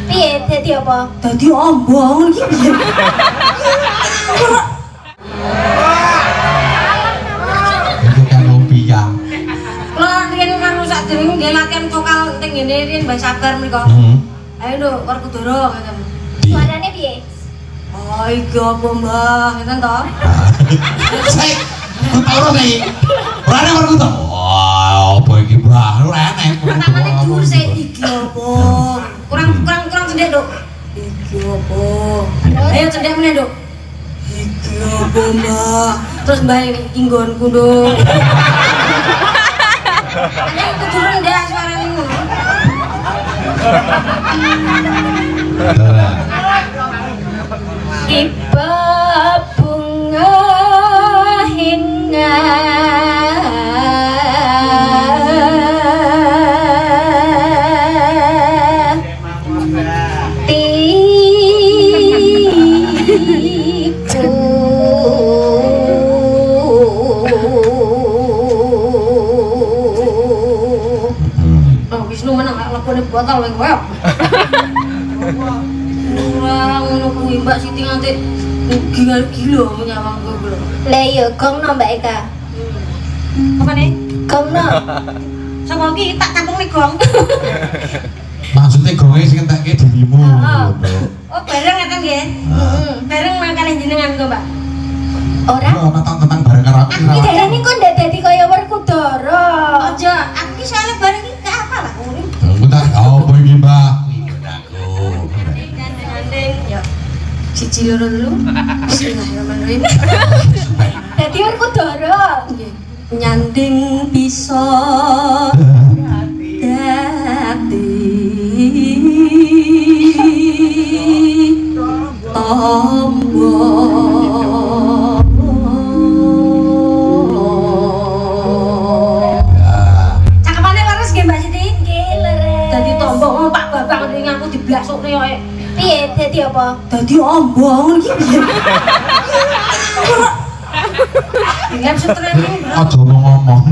Piye dadi apa? Dadi ombong iki piye? Itu kan rupiah. Kula riyen karo sadurunge nggih latihan vokal teng ngene riyen Mbah Sabar mriku. Ayo lho Werkudara ngoten. Suarane piye? Oh, iki apa Mbah? Ngoten to? Sik, ketara nih. Ora Werkudara. Wah, apa iki Mbah? Ora enek. Pertamane dhuwur sik iki apa? Kurang cendek, Dok. Iki apa? Ayo cendek meneh, Dok. Iki apa, Mbah? Terus Mbah iki nggonku, Dok. Ayo kudu rendah suarane ngono. Tiba bunga hingga botol lagi koyo. Ora ngono kuwi Mbak Siti nganti gila menyawang kowe. Lah iya gongno Mbak Eka. Apa nih? Gongno. Sapa iki tak kampung gong. Maksudnya gonge sing entekke dirimu. Oh, bareng ngeten nggih. Bareng mangkane jenengan kok, Mbak. Ora. Ora tentang bareng karo aku. Iki darane kok ndak dadi kaya Werkudara. Aja, aku iki soalnya bareng iki gak apa lah ngono. Bentar, apa iki, Mbak? Kuwi aku. Gandeng, ya. Siji loro dulu. Bismillahirrahmanirrahim. Dadi Werkudara. Nggih. Nyanding bisa dadi tombo. Cakepane waras nggih Mbak Siti? Nggih, leren. Dadi tombo Pak Babang ning aku diblasukne kok. Piye dadi apa? Dadi ombong iki piye? Dilem setrene. Aja ngomong.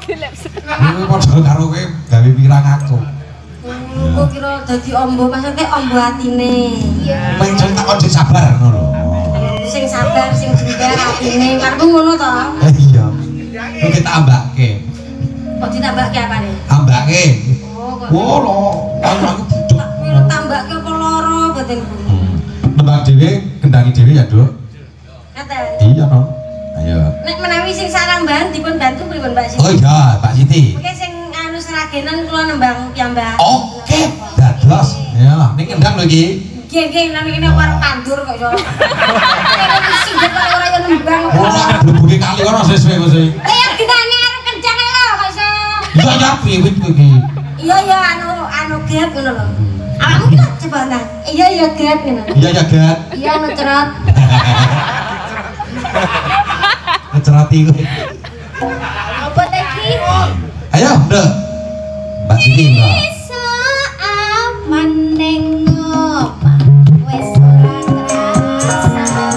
Kuwi padha karo kowe gawe pirang aku. Kok kira dadi ombo maksudnya ombo atine. Iya. Kowe jeng tak kok sabar ngono. Sing sabar, sing jenggar atine. Karepmu ngono to? Iya. Kuwi kita ambake. Kok ditambahke apane? Ambake. Oh, kok. Wo lho, aku buduk. Mila tambahke apa loro batinku. Nembang dhewe, kendangi dhewe ya, Duk. Ngaten. Iya, no. Ayo. Nek menawi sing sarambahan dipun bantu pripun Mbak Siti? Oh iya, Pak Siti. Oke sing anu seragenan kula nembang piyambak. Oke, dados. Ya, ning kendang lho iki. Nggih, nang kene warung tandur kok iso. Kene singget kok ora yo nembang. Ora blebuke kali kono sesuk kowe sih. Ya ditanya arep kencang lho kok iso. Iya ya piwit kowe iki. Iya ya anu gap ngono lho. Awakmu ki coba nang. Iya ya gap ngono. Iya ya, Gat. Iya anu cerot. Ngecerati kowe. Apa lagi? Ayo, Nduk. Mbak Siti, Mbak. Iso aman ning omah wis ora terasa.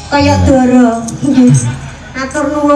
Kaya doro. Atur nuwun